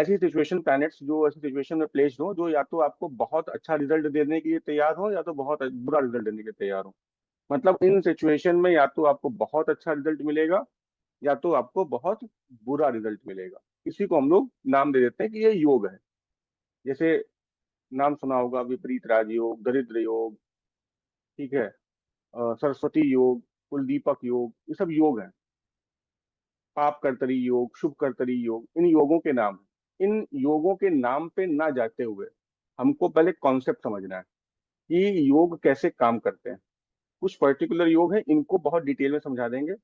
ऐसी situation planets जो ऐसी सिचुएशन में प्लेस्ड हो, जो या तो आपको बहुत अच्छा रिजल्ट देने के लिए तैयार हो या तो बहुत बुरा रिजल्ट देने के लिए तैयार हो। मतलब इन सिचुएशन में या तो आपको बहुत अच्छा रिजल्ट मिलेगा या तो आपको बहुत बुरा रिजल्ट मिलेगा। इसी को हम लोग नाम दे देते हैं कि ये योग है। जैसे नाम सुना होगा विपरीत राजयोग, दरिद्र योग, ठीक है, सरस्वती योग, कुलदीपक योग, ये सब योग हैं। पाप कर्तरी योग, शुभ कर्तरी योग, इन योगों के नाम हैं। इन योगों के नाम पे ना जाते हुए हमको पहले कॉन्सेप्ट समझना है कि योग कैसे काम करते हैं। कुछ पर्टिकुलर योग है, इनको बहुत डिटेल में समझा देंगे।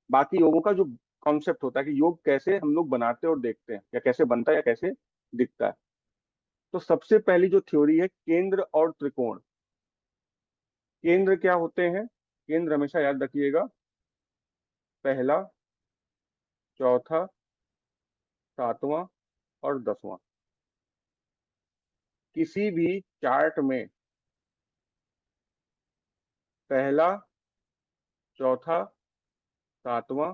बाकी योगों का जो कॉन्सेप्ट होता है कि योग कैसे हम लोग बनाते हैं और देखते हैं, या कैसे बनता है या कैसे दिखता है। तो सबसे पहली जो थ्योरी है, केंद्र और त्रिकोण। केंद्र क्या होते हैं? केंद्र हमेशा याद रखिएगा, पहला, चौथा, सातवां और 10वां। किसी भी चार्ट में पहला, चौथा, सातवां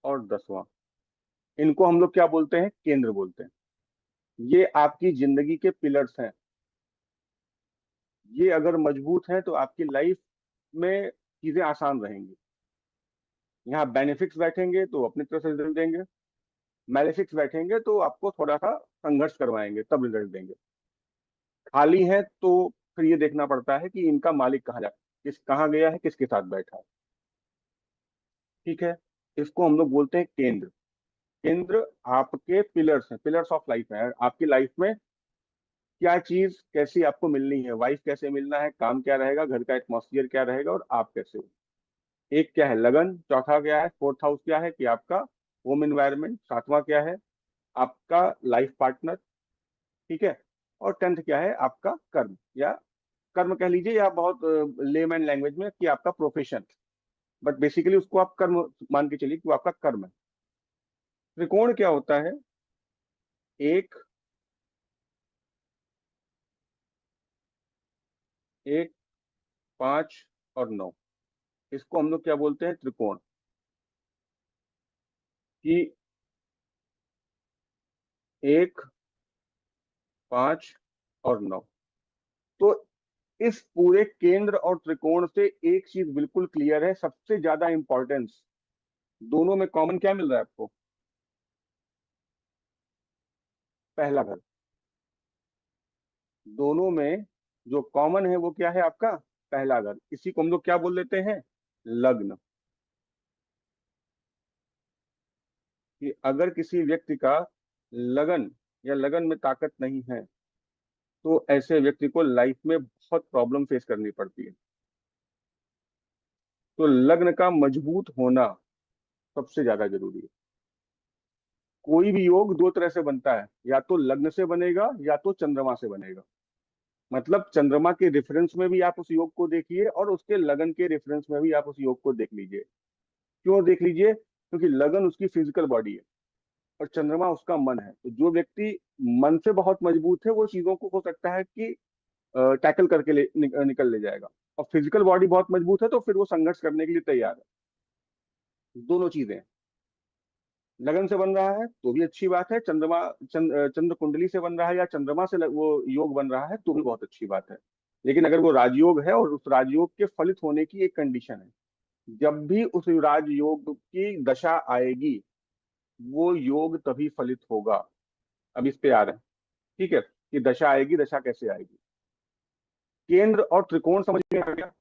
और 10वां, इनको हम लोग क्या बोलते हैं? केंद्र बोलते हैं। ये आपकी जिंदगी के पिलर्स हैं। ये अगर मजबूत हैं तो आपकी लाइफ में चीजें आसान रहेंगी। यहाँ बेनिफिट्स बैठेंगे तो अपनी तरफ से रिजल्ट देंगे, मैलेफिक्स बैठेंगे तो आपको थोड़ा सा संघर्ष करवाएंगे, तब रिजल्ट देंगे। खाली है तो फिर ये देखना पड़ता है कि इनका मालिक कहाँ कहाँ गया है, किसके साथ बैठा है। ठीक है, इसको हम लोग बोलते हैं केंद्र। केंद्र आपके पिलर्स हैं, पिलर्स ऑफ लाइफ है। आपकी लाइफ में क्या चीज कैसी आपको मिलनी है, वाइफ कैसे मिलना है, काम क्या रहेगा, घर का एटमॉस्फियर क्या रहेगा, और आप कैसे हो। एक क्या है? लगन। चौथा क्या है? फोर्थ हाउस क्या है कि आपका होम एनवायरनमेंट। सातवां क्या है? आपका लाइफ पार्टनर। ठीक है। और टेंथ क्या है? आपका कर्म, या कर्म कह लीजिए, या बहुत लेमैन लैंग्वेज में कि आपका प्रोफेशन। बट बेसिकली उसको आप कर्म मान के चलिए कि वो आपका कर्म है। त्रिकोण क्या होता है? एक, एक, 5 और 9, इसको हम लोग क्या बोलते हैं? त्रिकोण। कि एक, 5 और 9। तो इस पूरे केंद्र और त्रिकोण से एक चीज बिल्कुल क्लियर है, सबसे ज्यादा इंपॉर्टेंस दोनों में कॉमन क्या मिल रहा है आपको? पहला घर। दोनों में जो कॉमन है वो क्या है? आपका पहला घर। इसी को हम लोग क्या बोल देते हैं? लग्न। कि अगर किसी व्यक्ति का लगन या लगन में ताकत नहीं है तो ऐसे व्यक्ति को लाइफ में बहुत प्रॉब्लम फेस करनी पड़ती है। तो लग्न का मजबूत होना सबसे ज्यादा जरूरी है। कोई भी योग दो तरह से बनता है, या तो लग्न से बनेगा या तो चंद्रमा से बनेगा। मतलब चंद्रमा के रेफरेंस में भी आप उस योग को देखिए और उसके लगन के रेफरेंस में भी आप उस योग को देख लीजिए। क्यों देख लीजिए? क्योंकि लगन उसकी फिजिकल बॉडी है और चंद्रमा उसका मन है। तो जो व्यक्ति मन से बहुत मजबूत है वो चीजों को हो सकता है कि टैकल करके निकल ले जाएगा। और फिजिकल बॉडी बहुत मजबूत है तो फिर वो संघर्ष करने के लिए तैयार है। दोनों चीजें हैं। लगन से बन रहा है तो भी अच्छी बात है, चंद्र कुंडली से बन रहा है या चंद्रमा से वो योग बन रहा है तो भी बहुत अच्छी बात है। लेकिन अगर वो राजयोग है और उस राजयोग के फलित होने की एक कंडीशन है, जब भी उस राजयोग की दशा आएगी वो योग तभी फलित होगा। अब इस पे आ रहे हैं, ठीक है, कि दशा आएगी, दशा कैसे आएगी। केंद्र और त्रिकोण समझ में आ गया।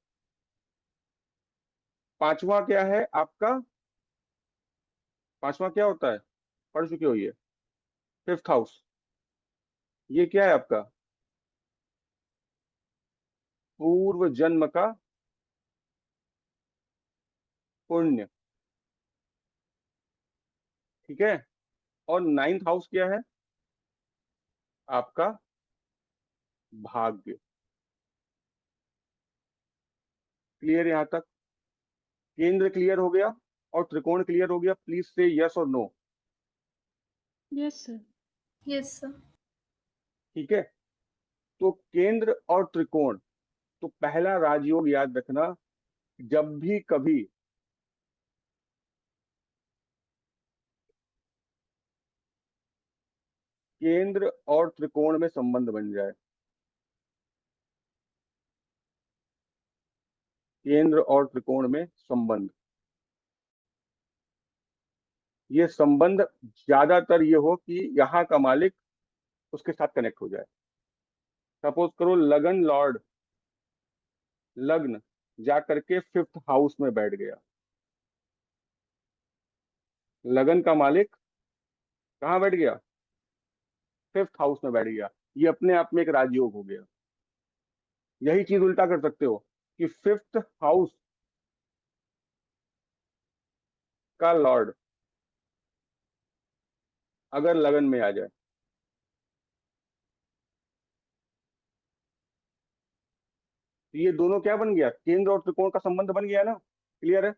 पांचवा क्या है आपका? पांचवा क्या होता है? पढ़ चुके हो ये? Fifth house. ये क्या है आपका? पूर्व जन्म का पुण्य। ठीक है। और नाइन्थ हाउस क्या है? आपका भाग्य। क्लियर यहां तक? केंद्र क्लियर हो गया और त्रिकोण क्लियर हो गया। प्लीज से यस और no. Yes sir. Yes sir. ठीक है। तो केंद्र और त्रिकोण, तो पहला राजयोग याद रखना, जब भी कभी केंद्र और त्रिकोण में संबंध बन जाए। केंद्र और त्रिकोण में संबंध, ये संबंध ज्यादातर ये हो कि यहाँ का मालिक उसके साथ कनेक्ट हो जाए। सपोज करो लगन लॉर्ड, लग्न जा करके फिफ्थ हाउस में बैठ गया। लगन का मालिक कहाँ बैठ गया? फिफ्थ हाउस में बैठ गया। ये अपने आप में एक राजयोग हो गया। यही चीज उल्टा कर सकते हो कि फिफ्थ हाउस का लॉर्ड अगर लगन में आ जाए, तो ये दोनों क्या बन गया? केंद्र और त्रिकोण का संबंध बन गया ना। क्लियर है?